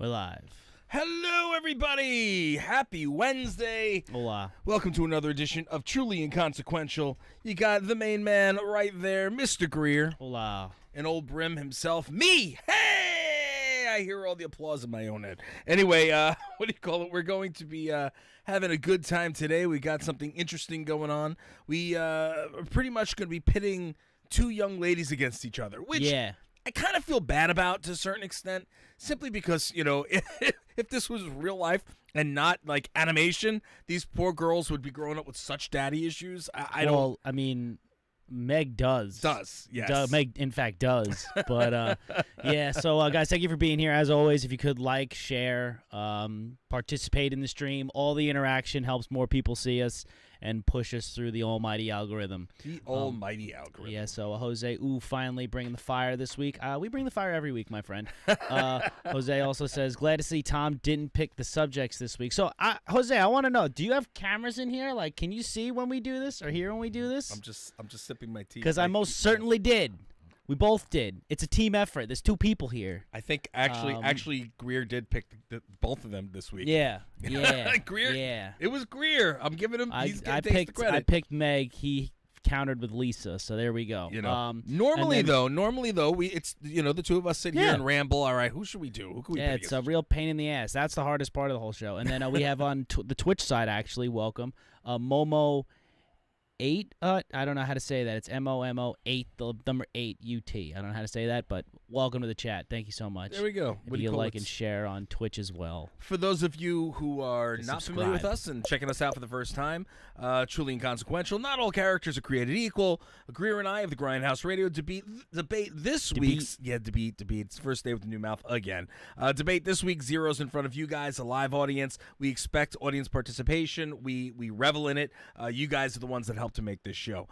We're live. Hello, everybody! Happy Wednesday! Hola. Welcome to another edition of Truly Inconsequential. You got the main man right there, Mr. Greer. Hola. And old Brim himself, me! Hey! I hear all the applause in my own head. Anyway, what do you call it? We're going to be having a good time today. We got something interesting going on. We are pretty much going to be pitting two young ladies against each other, which... Yeah. I kind of feel bad about to a certain extent, simply because, you know, if this was real life and not like animation, these poor girls would be growing up with such daddy issues. I mean, Meg does. Yes. Meg, in fact, does. But, yeah, so, guys, thank you for being here. As always, if you could like, share, participate in the stream, all the interaction helps more people see us and push us through the almighty algorithm. The almighty algorithm. Yeah, so Jose, finally bringing the fire this week. We bring the fire every week, my friend. Jose also says, glad to see Tom didn't pick the subjects this week. So, Jose, I want to know, do you have cameras in here? Like, can you see when we do this or hear when we do this? I'm just sipping my tea. Because I most certainly did. We both did. It's a team effort. There's two people here. I think actually Greer did pick both of them this week. Yeah. Greer. Yeah. It was Greer. I'm giving him. I the credit. I picked Meg. He countered with Lisa. So there we go. You know. Normally though, it's the two of us sit here and ramble. All right, who should we do? Who can we pick? It's a real pain in the ass. That's the hardest part of the whole show. And then we have on the Twitch side actually. Welcome, Momo. 8, I don't know how to say that. It's MOMO 8, the number 8 UT. I don't know how to say that, but welcome to the chat. Thank you so much. There we go. If you like and share on Twitch as well. For those of you who are not familiar with us and checking us out for the first time, Truly Inconsequential. Not all characters are created equal. Greer and I of the Grindhouse Radio debate this week's debate. It's first day with the new mouth again. Debate this week. Zeros in front of you guys, a live audience. We expect audience participation. We revel in it. You guys are the ones that help to make this show.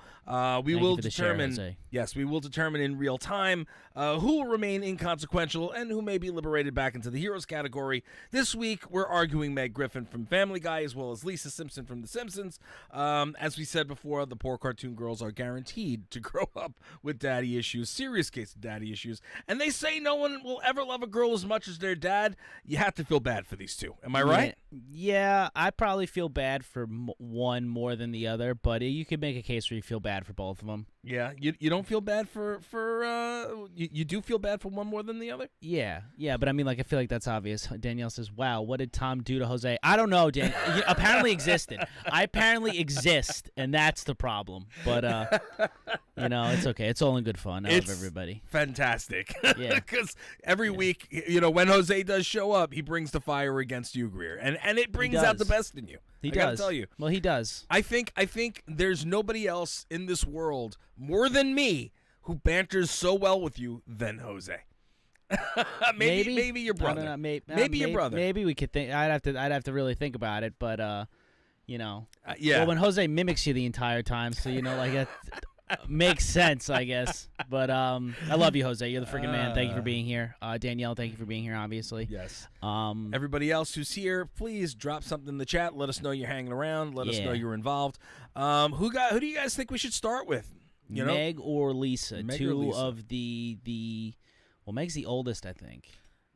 We will determine. Yes, we will determine in real time who will remain inconsequential and who may be liberated back into the heroes category. This week, we're arguing Meg Griffin from Family Guy as well as Lisa Simpson from The Simpsons. As we said before, the poor cartoon girls are guaranteed to grow up with daddy issues, serious case of daddy issues. And they say no one will ever love a girl as much as their dad. You have to feel bad for these two. Am I right? Yeah, I probably feel bad for one more than the other, but you could make a case where you feel bad for both of them. Yeah, you don't feel bad for you do feel bad for one more than the other? Yeah, but I mean, like, I feel like that's obvious. Danielle says, wow, what did Tom do to Jose? I don't know, Dan. You apparently existed. I apparently exist, and that's the problem. But, it's okay. It's all in good fun. I love everybody. Fantastic. Yeah. Because every week, when Jose does show up, he brings the fire against you, Greer. And it brings out the best in you. He I does. gotta tell you. Well, he does. I think there's nobody else in this world more than me who banters so well with you than Jose. maybe your brother. I don't know, maybe your brother. Maybe we could think. I'd have to really think about it. But yeah. Well, when Jose mimics you the entire time, so that makes sense, I guess. But I love you, Jose. You're the freaking man. Thank you for being here. Danielle, thank you for being here. Obviously. Yes. Everybody else who's here, please drop something in the chat. Let us know you're hanging around. Let us know you're involved. Who do you guys think we should start with? Meg or Lisa? Meg two or Lisa. of the. Well, Meg's the oldest, I think.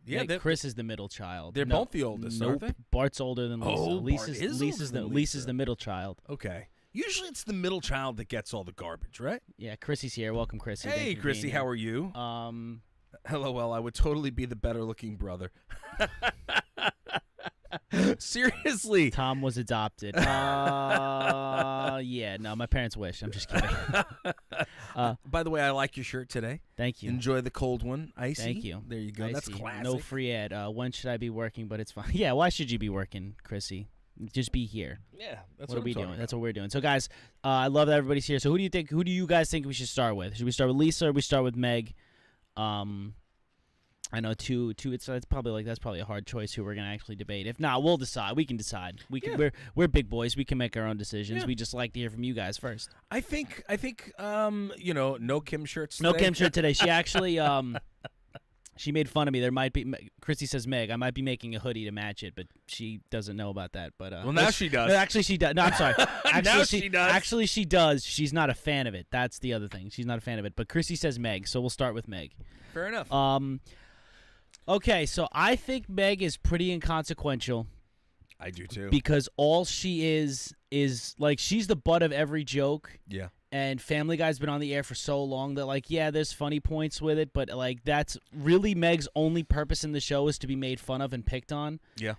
Yeah, Chris is the middle child. They're both the oldest, aren't they? Bart's older than Lisa. Oh, Lisa's the middle child. Okay. Usually it's the middle child that gets all the garbage, right? Yeah, Chrissy's here. Welcome, Chrissy. Hey, Chrissy, how are you? LOL, I would totally be the better-looking brother. Seriously. Tom was adopted. Yeah, no, my parents wish. I'm just kidding. By the way, I like your shirt today. Thank you. Enjoy the cold one. Icy. Thank you. There you go. Icy. That's classic. No free ad. When should I be working? But it's fine. Yeah, why should you be working, Chrissy? Just be here. Yeah, that's what I'm we talking doing. about. That's what we're doing. So, guys, I love that everybody's here. So, who do you guys think we should start with? Should we start with Lisa or we start with Meg? I know two. It's probably that's probably a hard choice who we're gonna actually debate. If not, we'll decide. We can decide. We can. We're big boys. We can make our own decisions. Yeah. We just like to hear from you guys first. I think. No Kim shirts. No today. Kim shirt today. She actually she made fun of me. There might be. Christy says, Meg, I might be making a hoodie to match it, but she doesn't know about that. But well, now she does. Actually, she does. No, I'm sorry. Actually, now she does. Actually, she does. She's not a fan of it. That's the other thing. She's not a fan of it. But Christy says Meg, so we'll start with Meg. Fair enough. Okay, so I think Meg is pretty inconsequential. I do too. Because all she is like she's the butt of every joke. Yeah. And Family Guy's been on the air for so long that like there's funny points with it, but like that's really Meg's only purpose in the show is to be made fun of and picked on. Yeah.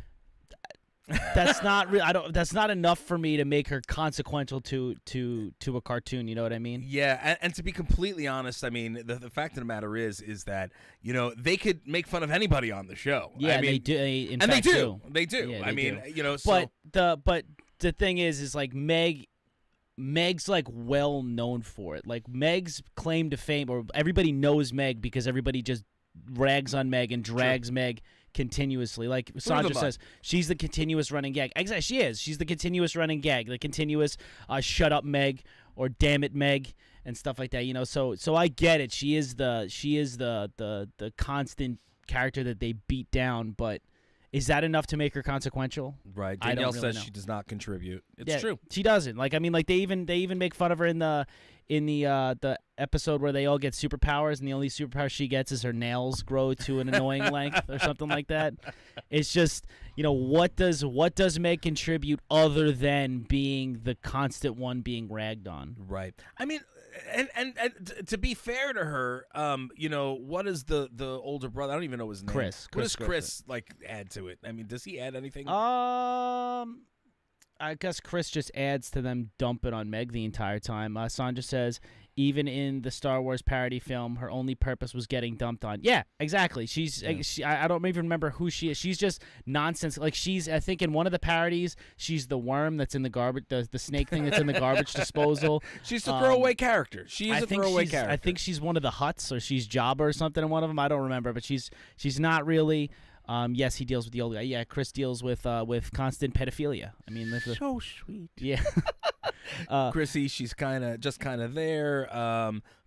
That's not that's not enough for me to make her consequential to a cartoon, you know what I mean? Yeah, and to be completely honest, I mean, the fact of the matter is that, they could make fun of anybody on the show. Yeah, I mean, they do. In and fact, they do. They do. Yeah, I mean, do. so But the thing is like Meg's like well known for it. Like Meg's claim to fame, or everybody knows Meg because everybody just rags on Meg and drags Meg continuously. Like Sandra says, she's the continuous running gag. Exactly, she is. She's the continuous running gag, the continuous shut up Meg or damn it Meg and stuff like that. So I get it. She is the constant character that they beat down, but is that enough to make her consequential? Right. Danielle says she does not contribute. It's true. She doesn't. Like, I mean, like they even make fun of her in the episode where they all get superpowers, and the only superpower she gets is her nails grow to an annoying length or something like that. It's just, what does Meg contribute other than being the constant one being ragged on? Right. I mean, and to be fair to her, what is the older brother? I don't even know his name. Chris. What does Chris like add to it? I mean, does he add anything? I guess Chris just adds to them dumping on Meg the entire time. Sandra says, even in the Star Wars parody film, her only purpose was getting dumped on. Yeah, exactly. I don't even remember who she is. She's just nonsense. Like I think in one of the parodies, she's the worm that's in the garbage, the snake thing that's in the garbage disposal. She's a throwaway character. She's a throwaway character. I think she's one of the Hutts, or she's Jabba or something in one of them. I don't remember, but she's not really. Yes, he deals with the old guy. Yeah, Chris deals with constant pedophilia. I mean, so sweet. Yeah. Chrissy, she's kind of there.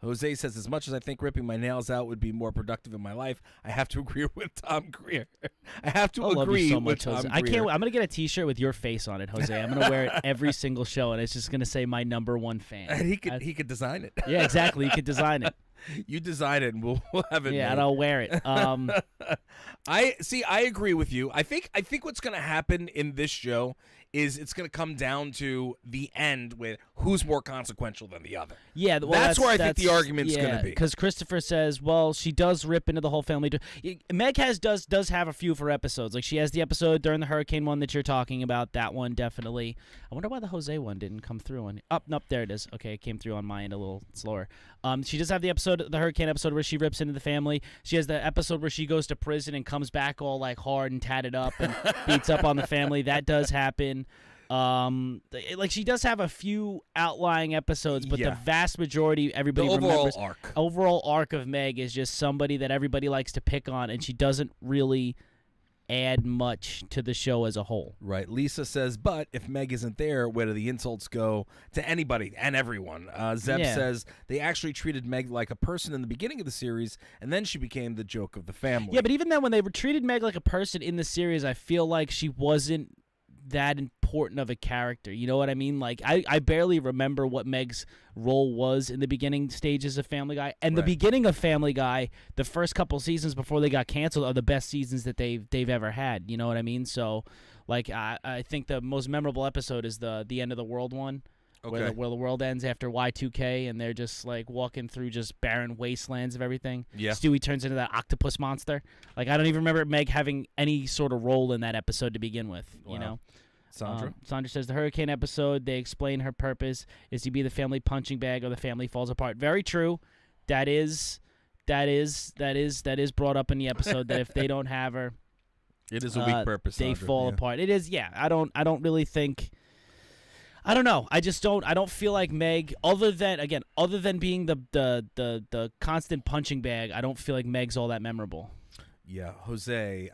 Jose says, as much as I think ripping my nails out would be more productive in my life, I have to agree with Tom Greer. I have to agree so much, with Jose. Tom Greer. I'm gonna get a T-shirt with your face on it, Jose. I'm gonna wear it every single show, and it's just gonna say my #1 fan. And he could design it. Yeah, exactly. He could design it. You design it, and we'll have it. Yeah, made. and I'll wear it. I agree with you. I think what's going to happen in this show is it's going to come down to the end with who's more consequential than the other. Yeah, well, that's where I think the argument's going to be. Because Christopher says, well, she does rip into the whole family. Meg does have a few of her episodes. Like she has the episode during the hurricane one that you're talking about. That one definitely. I wonder why the Jose one didn't come through. Nope, there it is. Okay, it came through on my end a little slower. She does have the hurricane episode where she rips into the family. She has the episode where she goes to prison and comes back all like hard and tatted up and beats up on the family. That does happen. Like she does have a few outlying episodes, but the vast majority, everybody remembers. Overall arc of Meg is just somebody that everybody likes to pick on, and she doesn't really add much to the show as a whole. Right. Lisa says, but if Meg isn't there, where do the insults go to anybody and everyone? Zeb says they actually treated Meg like a person in the beginning of the series, and then she became the joke of the family. Yeah, but even then, when they treated Meg like a person in the series, I feel like she wasn't that important of a character. You know what I mean? Like I barely remember what Meg's role was in the beginning stages of Family Guy. And the beginning of Family Guy, the first couple seasons before they got canceled, are the best seasons that they've ever had. You know what I mean? So like I think the most memorable episode is the end of the world one. Okay. Where the world ends after Y2K, and they're just like walking through just barren wastelands of everything. Yeah. Stewie turns into that octopus monster. Like I don't even remember Meg having any sort of role in that episode to begin with. Wow. You know. Sandra says the hurricane episode, they explain her purpose is to be the family punching bag or the family falls apart. Very true. That is brought up in the episode that if they don't have her, it is a weak purpose. They fall apart. It is. Yeah. I don't really think. I don't know. I don't feel like Meg, other than being the constant punching bag, I don't feel like Meg's all that memorable. Yeah, Jose.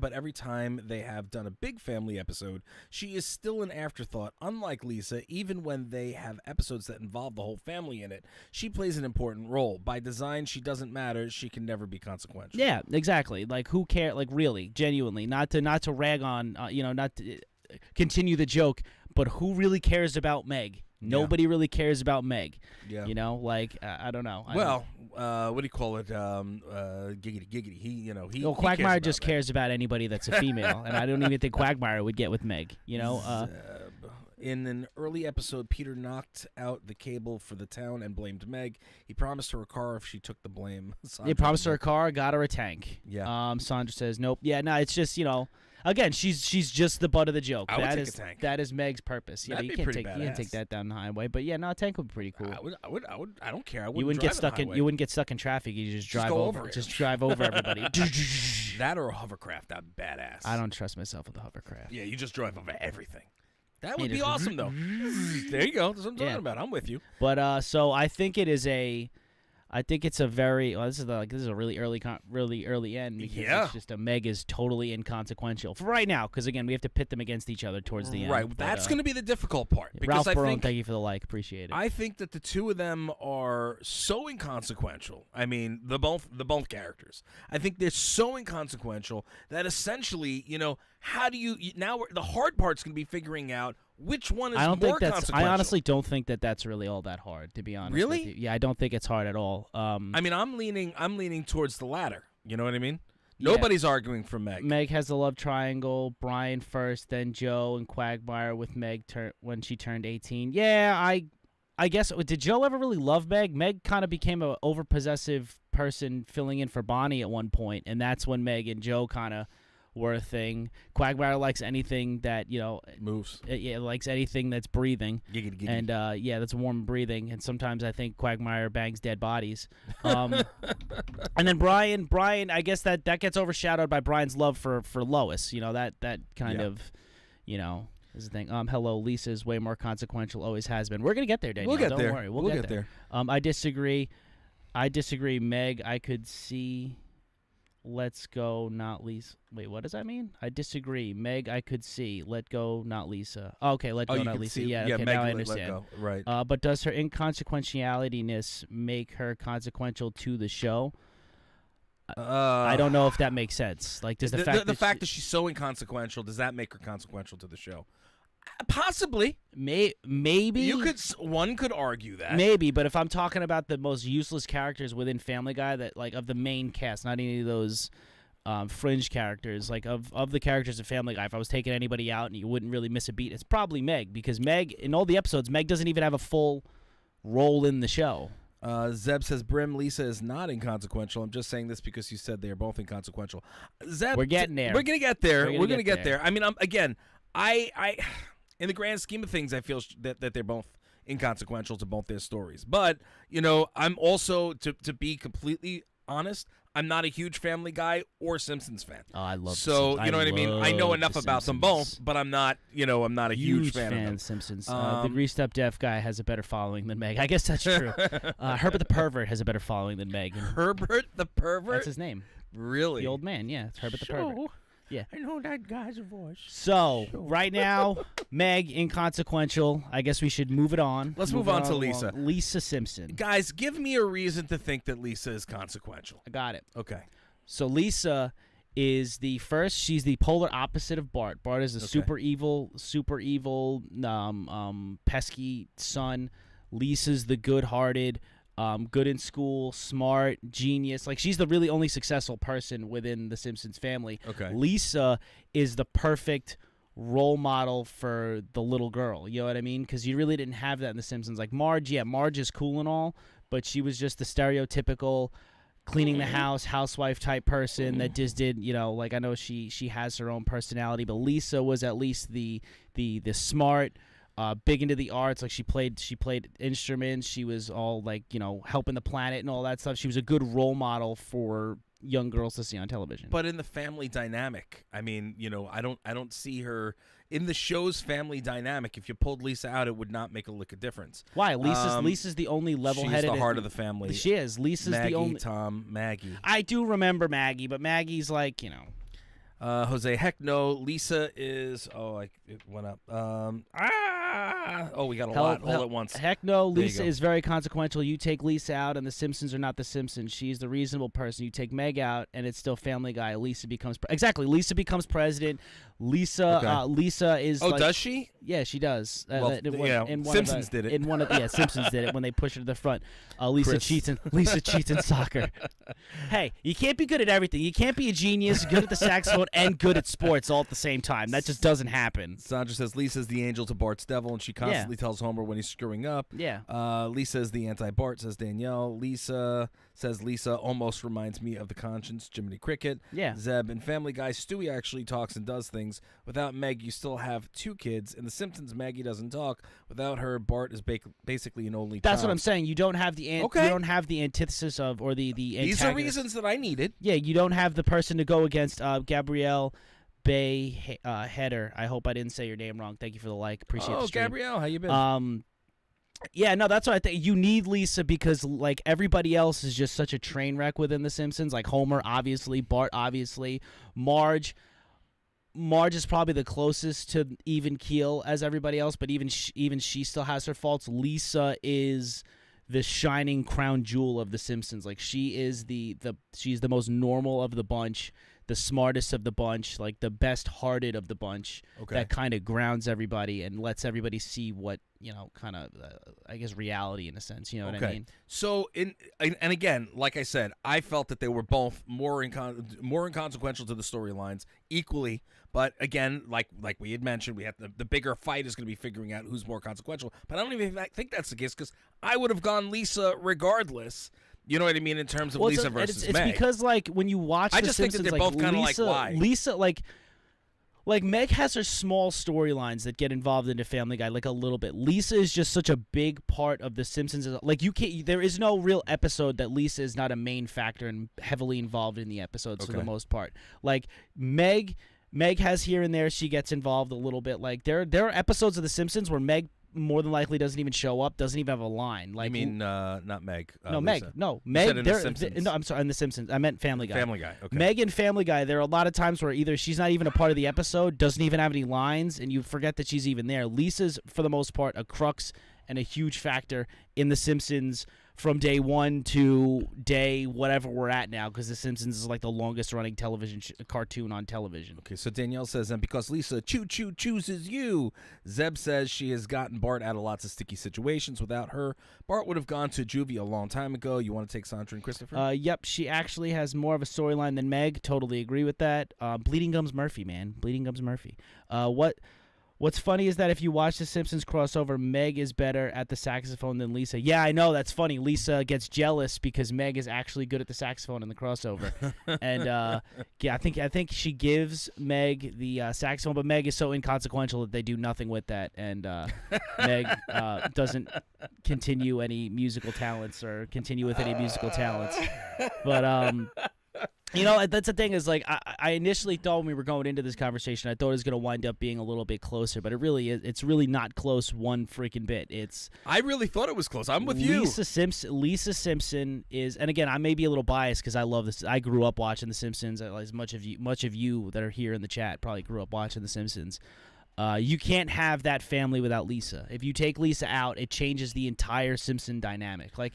But every time they have done a big family episode, she is still an afterthought. Unlike Lisa, even when they have episodes that involve the whole family in it, she plays an important role. By design, she doesn't matter. She can never be consequential. Yeah, exactly. Like who cares? Like really, genuinely, not to rag on, not to continue the joke, but who really cares about Meg? Nobody really cares about Meg. Yeah. You know, like I don't know. What do you call it? Giggity. He Quagmire just cares about anybody that's a female, and I don't even think Quagmire would get with Meg. You know. In an early episode, Peter knocked out the cable for the town and blamed Meg. He promised her a car if she took the blame. He promised her a car, got her a tank. Yeah. Sandra says nope. Yeah, no, it's just again, she's just the butt of the joke. I would take a tank. That is Meg's purpose. That'd You be can't pretty take badass. you can't take that down the highway. But yeah, no, a tank would be pretty cool. I don't care. I You wouldn't drive get stuck on the you wouldn't get stuck in traffic. You just drive go over. over it. Just drive over everybody. That or a hovercraft. That badass. I don't trust myself with the hovercraft. Yeah, you just drive over everything. That would be awesome, though. There you go. That's what I'm talking about. I'm with you. But so I think it's a very this is a really early end because it's just a Meg is totally inconsequential for right now because again we have to pit them against each other towards the end. Right, that's going to be the difficult part. Ralph Because Barone, thank you for the like, appreciate it. I think that the two of them are so inconsequential. I mean, the both characters. I think they're so inconsequential that essentially, how do you now? The hard part's going to be figuring out which one is more consequential. I honestly don't think that's really all that hard, to be honest. Really? With you. Yeah, I don't think it's hard at all. I mean, I'm leaning towards the latter. You know what I mean? Yeah. Nobody's arguing for Meg. Meg has the love triangle. Brian first, then Joe and Quagmire with Meg when she turned 18. Yeah, I guess. Did Joe ever really love Meg? Meg kind of became an overpossessive person filling in for Bonnie at one point, and that's when Meg and Joe kind of were a thing. Quagmire likes anything that moves. Yeah, likes anything that's breathing. Giggity. And that's warm breathing. And sometimes I think Quagmire bangs dead bodies. And then Brian, I guess that gets overshadowed by Brian's love for Lois. That kind of is the thing. Hello, Lisa's way more consequential. Always has been. We're gonna get there, Daniel. We'll get Don't there. worry. We'll get there. I disagree. Meg, I could see. Let's go, not Lisa. Wait, what does that mean? I disagree. Meg, I could see. Let go, not Lisa. Oh, okay, let go, not Lisa. See, yeah, okay, Meg, now I understand. Let go. Right. But does her inconsequentialityness make her consequential to the show? I don't know if that makes sense. Like, does the fact that she's so inconsequential, does that make her consequential to the show? Possibly. Maybe. One could argue that. Maybe, but if I'm talking about the most useless characters within Family Guy, that like of the main cast, not any of those fringe characters, like of the characters of Family Guy, if I was taking anybody out and you wouldn't really miss a beat, it's probably Meg, because Meg, in all the episodes, Meg doesn't even have a full role in the show. Zeb says, Lisa is not inconsequential. I'm just saying this because you said they are both inconsequential. Zeb, we're getting there. We're going to get there. We're going to get there. I mean, I in the grand scheme of things, I feel that they're both inconsequential to both their stories. But, I'm also, to be completely honest, I'm not a huge Family Guy or Simpsons fan. Oh, I love So, you know what I mean? I know enough about them both, but I'm not, I'm not a huge fan of them. Simpsons. The greased up deaf guy has a better following than Meg. I guess that's true. Herbert the Pervert has a better following than Meg. Herbert the Pervert? That's his name. Really? The old man, yeah. It's Herbert the Pervert. Yeah. I know that guy's voice. So, right now, Meg, inconsequential. I guess we should move it on. Let's move on to Lisa. Lisa Simpson. Guys, give me a reason to think that Lisa is consequential. I got it. Okay. So, Lisa is she's the polar opposite of Bart. Bart is a super evil, pesky son. Lisa's the good-hearted, good in school, smart, genius. Like, she's the really only successful person within the Simpsons family. Okay. Lisa is the perfect role model for the little girl. You know what I mean? Because you really didn't have that in the Simpsons. Like, Marge is cool and all, but she was just the stereotypical cleaning the house, housewife type person that just did, like, I know she has her own personality, but Lisa was at least the smart, big into the arts. Like, she played instruments. She was all like, helping the planet and all that stuff. She was a good role model for young girls to see on television. But in the family dynamic, I mean, I don't see her in the show's family dynamic. If you pulled Lisa out, it would not make a lick of difference. Why? Lisa's the only level-headed. She's the heart of the family. She is. Lisa's Maggie, the only. Maggie. I do remember Maggie, but Maggie's like, Jose, heck no. Lisa is. Oh, it went up. Oh, we got a lot all at once. Heck no, Lisa is very consequential. You take Lisa out, and the Simpsons are not the Simpsons. She's the reasonable person. You take Meg out, and it's still Family Guy. Lisa becomes Lisa becomes president. Lisa is. Oh, does she? Yeah, she does. Simpsons did it. Simpsons did it when they pushed her to the front. Lisa cheats in soccer. Hey, you can't be good at everything. You can't be a genius, good at the saxophone, and good at sports all at the same time. That just doesn't happen. Sandra says Lisa's the angel to Bart's devil, and she constantly tells Homer when he's screwing up. Yeah. Lisa is the anti-Bart, says Danielle. Lisa says Lisa almost reminds me of the Conscience, Jiminy Cricket. Yeah. Zeb and Family Guy, Stewie actually talks and does things. Without Meg, you still have two kids. In The Simpsons, Maggie doesn't talk. Without her, Bart is basically an only child. That's what I'm saying. You don't have the you don't have the antithesis of or the These are reasons that I needed. Yeah, you don't have the person to go against. Gabrielle Bay Header. I hope I didn't say your name wrong. Thank you for the like. Appreciate the stream. Gabrielle, how you been? Yeah, no, that's what I think. You need Lisa because, like, everybody else is just such a train wreck within The Simpsons. Like, Homer, obviously. Bart, obviously. Marge is probably the closest to even keel as everybody else, but even she still has her faults. Lisa is the shining crown jewel of The Simpsons. Like, she is she's the most normal of the bunch, the smartest of the bunch, like the best-hearted of the bunch. Okay. That kind of grounds everybody and lets everybody see what, kind of, I guess, reality in a sense. You know what I mean? So, and again, like I said, I felt that they were both more inconsequential to the storylines equally. But again, like we had mentioned, we have the bigger fight is going to be figuring out who's more consequential. But I don't even think that's the case because I would have gone Lisa regardless. You know what I mean in terms of Lisa versus Meg. It's because, like, when you watch The Simpsons, think that they're both kind of like, why? Lisa, like Meg has her small storylines that get involved into Family Guy, like, a little bit. Lisa is just such a big part of The Simpsons. Like, there is no real episode that Lisa is not a main factor and heavily involved in the episodes for the most part. Like, Meg has here and there, she gets involved a little bit. Like, there are episodes of The Simpsons where Meg more than likely doesn't even show up, doesn't even have a line. Like, you mean not Meg? No, Lisa. Meg. No, Meg. In The Simpsons. No, I'm sorry, in The Simpsons. I meant Family Guy. Family Guy. Okay. Meg and Family Guy. There are a lot of times where either she's not even a part of the episode, doesn't even have any lines, and you forget that she's even there. Lisa's, for the most part, a crux and a huge factor in The Simpsons from day one to day whatever we're at now, because The Simpsons is like the longest running television cartoon on television. Okay, so Danielle says, and because Lisa chooses you. Zeb says she has gotten Bart out of lots of sticky situations. Without her, Bart would have gone to juvie a long time ago. You want to take Sandra and Christopher? Yep, she actually has more of a storyline than Meg. Totally agree with that. Bleeding Gums Murphy, man. Bleeding Gums Murphy. What's funny is that if you watch the Simpsons crossover, Meg is better at the saxophone than Lisa. Yeah, I know, that's funny. Lisa gets jealous because Meg is actually good at the saxophone in the crossover. And yeah, I think she gives Meg the saxophone, but Meg is so inconsequential that they do nothing with that. And Meg doesn't continue any musical talents or continue with any musical talents. But that's the thing is, like, I initially thought when we were going into this conversation, I thought it was going to wind up being a little bit closer, but it's really not close one freaking bit. I really thought it was close. I'm with you. Lisa Simpson is, and again, I may be a little biased because I love this. I grew up watching The Simpsons. As much of you that are here in the chat probably grew up watching The Simpsons. You can't have that family without Lisa. If you take Lisa out, it changes the entire Simpson dynamic. Like,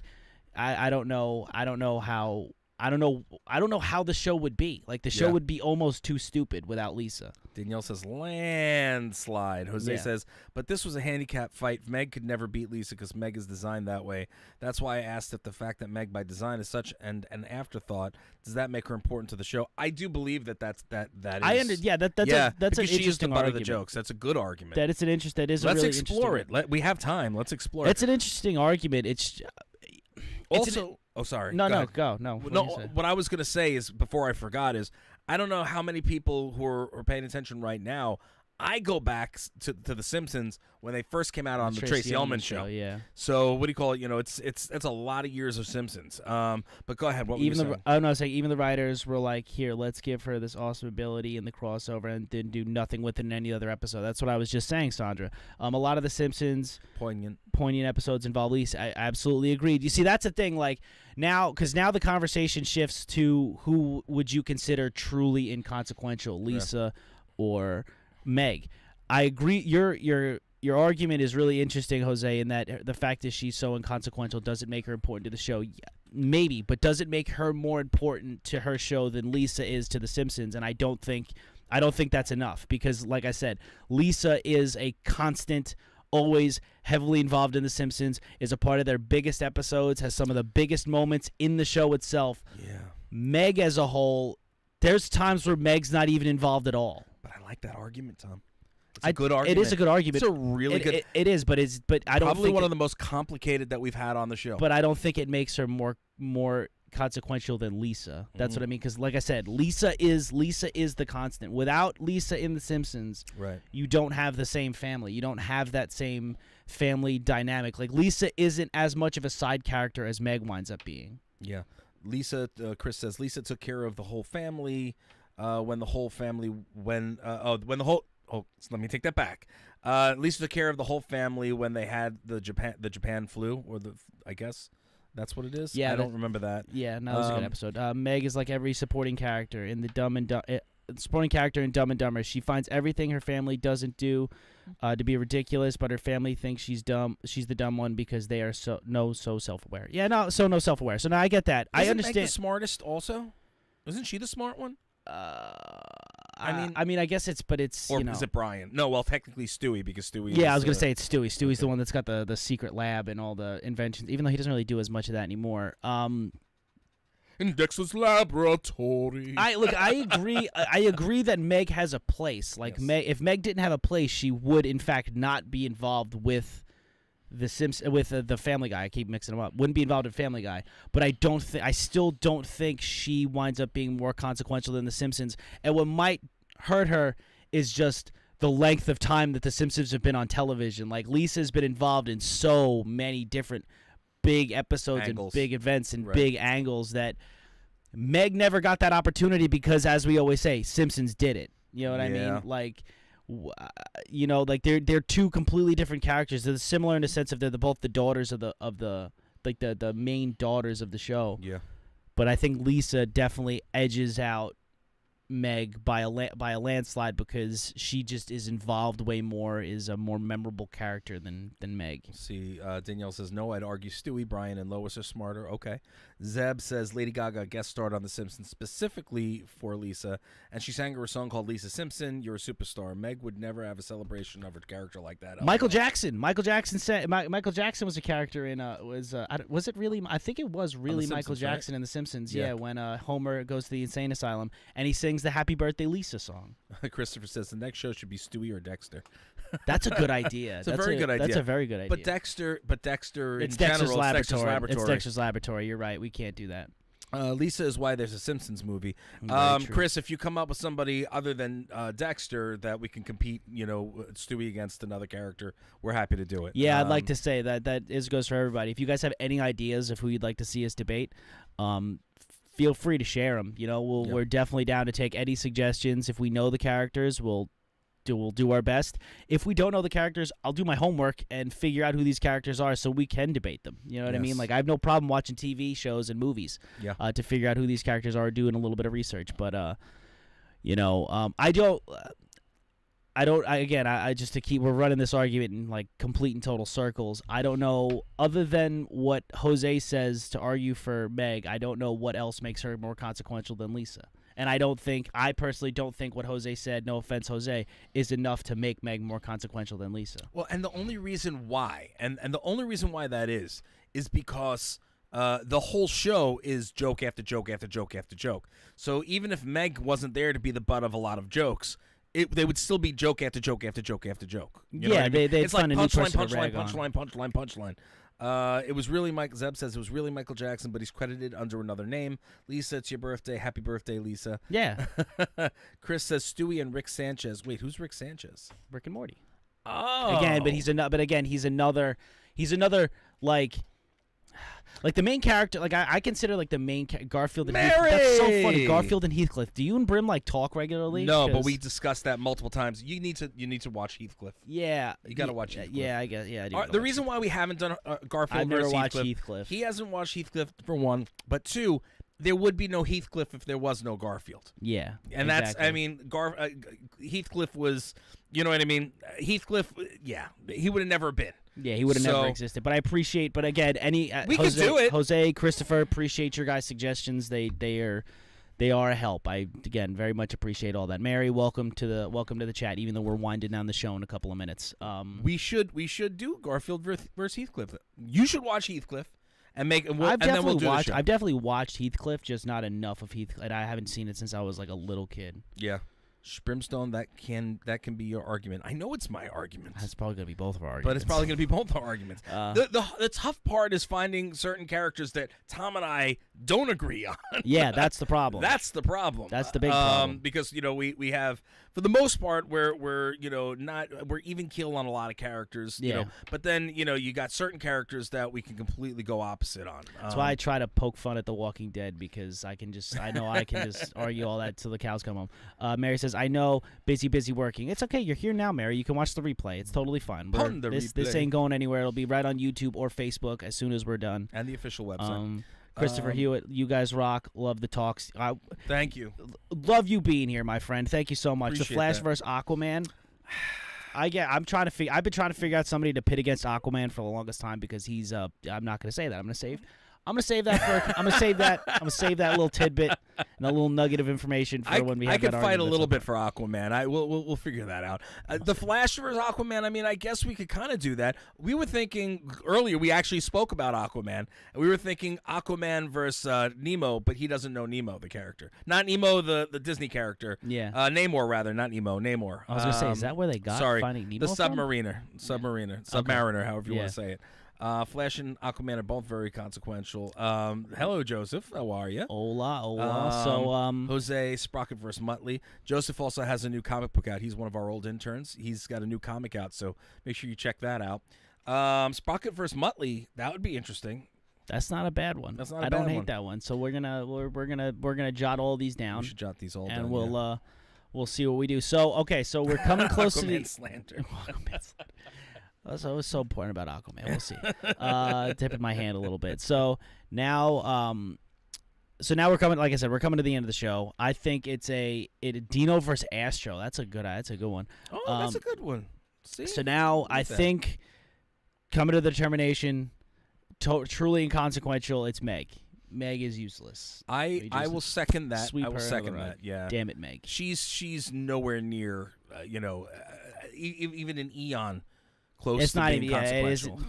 I don't know how the show would be. Like, the show would be almost too stupid without Lisa. Danielle says, landslide. Jose says, but this was a handicap fight. Meg could never beat Lisa because Meg is designed that way. That's why I asked if the fact that Meg by design is such an afterthought, does that make her important to the show? I do believe that is. That's an interesting she is the butt argument. Of the jokes. That's a good argument. That is a Let's really explore it. We have time. Let's explore it. It's an interesting argument. Oh, sorry. Go. No. What I was going to say is, before I forgot, is I don't know how many people who are paying attention right now. I go back to The Simpsons when they first came out on the Tracy Ullman show. Yeah. So what do you call it? It's a lot of years of Simpsons. But go ahead. What were you saying? I was saying even the writers were like, here, let's give her this awesome ability in the crossover, and didn't do nothing with it in any other episode. That's what I was just saying, Sandra. A lot of the Simpsons poignant episodes involve Lisa. I absolutely agreed. You see, that's the thing. Like, now the conversation shifts to who would you consider truly inconsequential, Lisa or Meg. I agree. Your your argument is really interesting, Jose, in that the fact that she's so inconsequential doesn't make her important to the show. Yeah, maybe, but does it make her more important to her show than Lisa is to The Simpsons? And I don't think that's enough because, like I said, Lisa is a constant, always heavily involved in The Simpsons, is a part of their biggest episodes, has some of the biggest moments in the show itself. Yeah. Meg as a whole, there's times where Meg's not even involved at all. But I like that argument, Tom. It's a good argument. It is a good argument. It's a really good. It is, but I don't probably think one of the most complicated that we've had on the show. But I don't think it makes her more consequential than Lisa. That's what I mean. Because, like I said, Lisa is the constant. Without Lisa in The Simpsons, right, you don't have the same family. You don't have that same family dynamic. Like Lisa isn't as much of a side character as Meg winds up being. Yeah, Lisa. Chris says Lisa took care of the whole family. When the whole family let me take that back. Lisa took care of the whole family when they had the Japan flu, or I guess that's what it is. Yeah, I don't remember that. Yeah, no, it was a good episode. Meg is like every supporting character in the Dumb and Dumber. She finds everything her family doesn't do to be ridiculous, but her family thinks she's dumb. She's the dumb one because they are so self-aware. Yeah, no self-aware. So now I get that. I understand. Meg the smartest also? Isn't she the smart one? I mean, I guess it's, or is it Brian? No, well, technically Stewie, because Stewie. Yeah, I was gonna say it's Stewie. Stewie's the one that's got the secret lab and all the inventions, even though he doesn't really do as much of that anymore. In Dexter's laboratory. I agree. I agree that Meg has a place. Like yes. if Meg didn't have a place, she would in fact not be involved with the Family Guy. I keep mixing them up. Wouldn't be involved in Family Guy. But I still don't think she winds up being more consequential than The Simpsons. And what might hurt her is just the length of time that The Simpsons have been on television. Like Lisa's been involved in so many different big episodes and big events and big angles that Meg never got that opportunity because, as we always say, Simpsons did it. You know what I mean? Like, like they're two completely different characters. They're similar in the sense of they're both the daughters of the main daughters of the show. Yeah. But I think Lisa definitely edges out Meg by a landslide because she just is involved way more, is a more memorable character than Meg. See, Danielle says, no, I'd argue Stewie, Brian, and Lois are smarter. Okay. Zeb says, Lady Gaga guest starred on The Simpsons specifically for Lisa, and she sang her a song called Lisa Simpson, You're a Superstar. Meg would never have a celebration of her character like that. Michael Jackson said Michael Jackson was a character in was it really? I think it was really Michael Jackson in The Simpsons. Yeah, when Homer goes to the insane asylum and he sings the Happy Birthday Lisa song. Christopher says the next show should be Stewie or Dexter. That's a good idea. That's a very good idea. That's a very good idea. But Dexter it's in Dexter's general, Laboratory. it's Dexter's Laboratory. It's Dexter's Laboratory. You're right. We can't do that. Lisa is why there's a Simpsons movie. Chris, if you come up with somebody other than Dexter that we can compete, Stewie against another character, we're happy to do it. Yeah, I'd like to say that goes for everybody. If you guys have any ideas of who you'd like to see us debate, feel free to share them. We're definitely down to take any suggestions. If we know the characters, we'll do our best. If we don't know the characters, I'll do my homework and figure out who these characters are so we can debate them. You know what I mean? Like, I have no problem watching TV shows and movies to figure out who these characters are, doing a little bit of research. But, we're running this argument in like complete and total circles. I don't know, other than what Jose says to argue for Meg, I don't know what else makes her more consequential than Lisa. And I personally don't think what Jose said, no offense, Jose, is enough to make Meg more consequential than Lisa. Well, and the only reason why, and the only reason why that is because the whole show is joke after joke after joke after joke. So even if Meg wasn't there to be the butt of a lot it would still be joke after joke after joke after joke. You know what I mean? It's like find a new person to rag on. punchline. It was really Zeb says it was really Michael Jackson, but he's credited under another name. Lisa, it's your birthday. Happy birthday, Lisa. Yeah. Chris says Stewie and Rick Sanchez. Wait, who's Rick Sanchez? Rick and Morty. Oh. Again, but he's another like the main character. Like I consider like the main Garfield and Heathcliff. That's so funny. Garfield and Heathcliff. Do you and Brim like talk regularly? No, but we discussed that multiple times. You need to watch Heathcliff. Yeah, you got to watch Heathcliff. Yeah, I guess. Yeah, I do. The reason why we haven't done Garfield I've never versus watched Heathcliff. He hasn't watched Heathcliff for one, but two. there would be no Heathcliff if there was no Garfield. Yeah, and exactly. that's, I mean, Heathcliff was, you know what I mean? Heathcliff, he would have never been. Yeah, he would have never existed. But I appreciate. But again, we could do it. Jose, Christopher, appreciate your guys' suggestions. They are a help. I again very much appreciate all that. Mary, welcome to the chat. Even though we're winding down the show in a couple of minutes, we should do Garfield versus Heathcliff. You should watch Heathcliff and make. And I've then we'll do the show. I've definitely watched Heathcliff, just not enough of Heathcliff. I haven't seen it since I was like a little kid. Yeah. Brimstone, that can be your argument. I know it's my argument. That's probably going to be both of our arguments. But it's probably going to be both our arguments. The tough part is finding certain characters that Tom and I don't agree on. Yeah, that's the problem. That's the problem. That's the big problem. Because, we have, for the most part, we're even keel on a lot of characters. Yeah. But then, you got certain characters that we can completely go opposite on. That's why I try to poke fun at The Walking Dead, because I know I can just argue all that till the cows come home. Mary says, I know, busy working. It's okay. You're here now, Mary. You can watch the replay. It's totally fine. This ain't going anywhere. It'll be right on YouTube or Facebook as soon as we're done. And the official website. Christopher Hewitt, you guys rock. Love the talks. Thank you. Love you being here, my friend. Thank you so much. Appreciate the Flash that. versus Aquaman. I've been trying to figure out somebody to pit against Aquaman for the longest time, because he's I'm not going to say that. I'm going to save that little tidbit and a little nugget of information for when we have that argument. I could fight a little bit for Aquaman. We'll figure that out. The Flash versus Aquaman, I mean, I guess we could kind of do that. We were thinking earlier, we actually spoke about Aquaman, and we were thinking Aquaman versus Nemo, but he doesn't know Nemo, the character. Not Nemo, the Disney character. Yeah. Namor, rather, not Nemo, Namor. I was going to say, is that where they got finding Nemo the Submariner, Submariner, however you want to say it. Flash and Aquaman are both very consequential. Hello, Joseph. How are you? Hola. Jose, Sprocket vs. Muttley. Joseph also has a new comic book out. He's one of our old interns. He's got a new comic out, so make sure you check that out. Sprocket vs. Muttley, that would be interesting. That's not a bad one. I don't hate that one. So we're gonna jot all these down. We should jot these all down. And we'll see what we do. So so we're coming close to the slander. So it was so important about Aquaman. We'll see. Tipping my hand a little bit. So now we're coming. Like I said, we're coming to the end of the show. I think it's Dino versus Astro. That's a good one. Oh, that's a good one. See? So now I think coming to the determination, truly inconsequential. It's Meg. Meg is useless. I will second that. I will second that. Yeah. Damn it, Meg. She's nowhere near. Even an eon. Close it's to not being even consequential.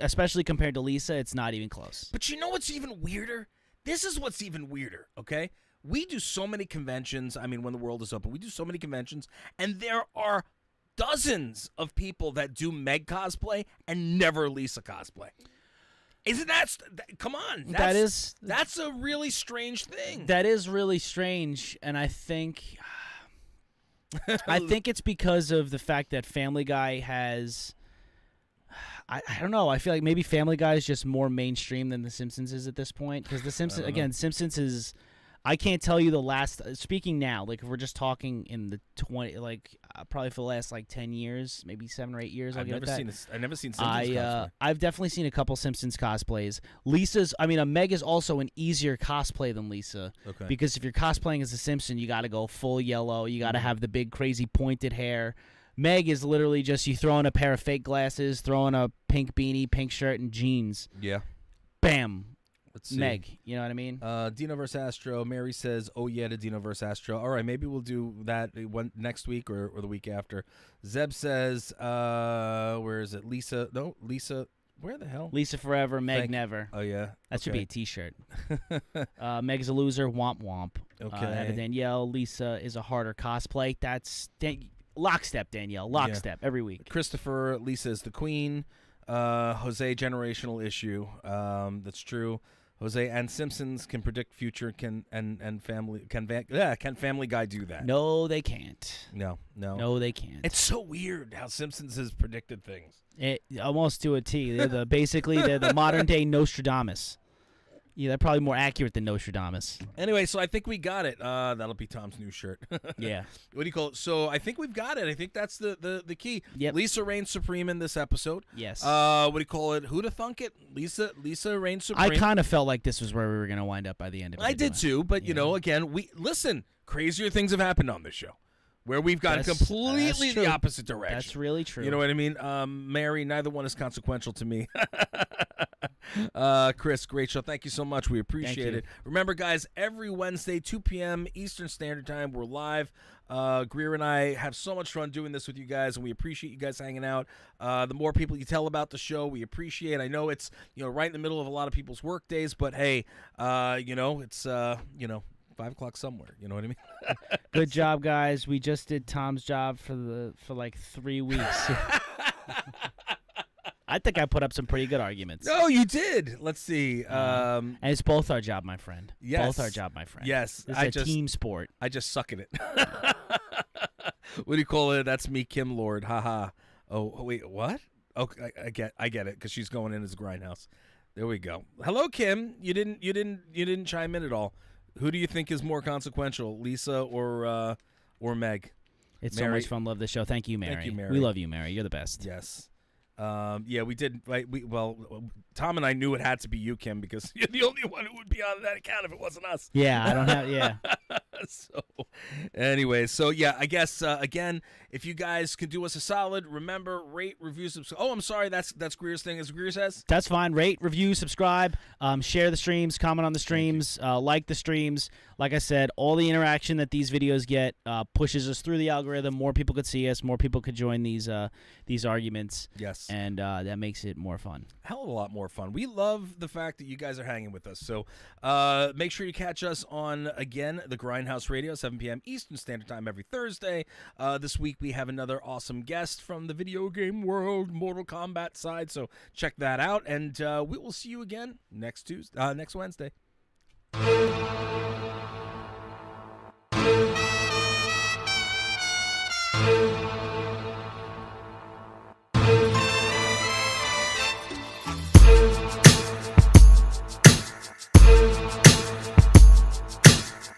especially compared to Lisa, it's not even close. But you know what's even weirder? This is what's even weirder, okay? We do so many conventions. I mean, when the world is open, we do so many conventions, and there are dozens of people that do Meg cosplay and never Lisa cosplay. Isn't that come on? That's a really strange thing. That is really strange, and I think it's because of the fact that Family Guy has. I don't know. I feel like maybe Family Guy is just more mainstream than The Simpsons is at this point. Because The Simpsons, Simpsons is. I can't tell you the last. Speaking now, like if we're just talking in the 20, probably for the last 10 years, maybe 7 or 8 years. I've never seen Simpsons cosplay. I've definitely seen a couple Simpsons cosplays. Meg is also an easier cosplay than Lisa. Okay. Because if you're cosplaying as a Simpson, you got to go full yellow. You got to have the big crazy pointed hair. Meg is literally just you throw in a pair of fake glasses, throw in a pink beanie, pink shirt, and jeans. Yeah. Bam. Let's see. Meg, you know what I mean? Dino vs. Astro. Mary says, oh, yeah, to Dino vs. Astro. All right, maybe we'll do that next week or the week after. Zeb says, where is it? Lisa. No, Lisa. Where the hell? Lisa forever, Meg never. Oh, yeah. That should be a T-shirt. Meg's a loser, womp womp. Okay. Danielle, Lisa is a harder cosplay. That's lockstep, Danielle. Lockstep every week. Christopher, Lisa is the queen. Jose, generational issue. That's true. Jose and Simpsons can predict future. Can Family Guy do that? No, they can't. No, they can't. It's so weird how Simpsons has predicted things. Almost to a T. They're basically the modern day Nostradamus. Yeah, they're probably more accurate than Nostradamus. Anyway, so I think we got it. That'll be Tom's new shirt. Yeah. What do you call it? So I think we've got it. I think that's the key. Yep. Lisa reigns supreme in this episode. Yes. What do you call it? Who'da thunk it? Lisa reigns supreme. I kind of felt like this was where we were going to wind up by the end of it. I did too, but you know, again, listen, crazier things have happened on this show. Where we've gone completely the opposite direction. That's really true. You know what I mean? Mary, neither one is consequential to me. Chris, great show. Thank you so much. We appreciate it. Remember, guys, every Wednesday, 2 p.m. Eastern Standard Time, we're live. Greer and I have so much fun doing this with you guys, and we appreciate you guys hanging out. The more people you tell about the show, we appreciate. I know it's right in the middle of a lot of people's work days, but hey, it's 5 o'clock somewhere. You know what I mean? Good job, guys. We just did Tom's job for like 3 weeks. I think I put up some pretty good arguments. No, you did. Let's see. And it's both our job, my friend. Yes. Both our job, my friend. Yes. It's a team sport. I just suck at it. What do you call it? That's me, Kim Lord. Haha. Oh, wait, what? Okay, I get it because she's going in as Grindhouse. There we go. Hello, Kim. You didn't chime in at all. Who do you think is more consequential, Lisa or Meg? It's Mary. so much fun. Love the show. Thank you, Mary. Thank you, Mary. We love you, Mary. You're the best. Yes. Yeah, we did. Right. Tom and I knew it had to be you, Kim, because you're the only one who would be on that account if it wasn't us. Yeah, I don't have. Yeah. So, anyway, yeah, I guess again, if you guys could do us a solid, remember, rate, review, subscribe. Oh, I'm sorry, that's Greer's thing, as Greer says. That's fine. Rate, review, subscribe, share the streams, comment on the streams, like the streams. Like I said, all the interaction that these videos get pushes us through the algorithm. More people could see us. More people could join these arguments. Yes, and that makes it more fun. Hell of a lot more fun. We love the fact that you guys are hanging with us. So make sure you catch us on, again, the Grindhouse Radio, 7 p.m. Eastern Standard Time every Thursday. This week we have another awesome guest from the video game world, Mortal Kombat side. So check that out, and we will see you again next Wednesday.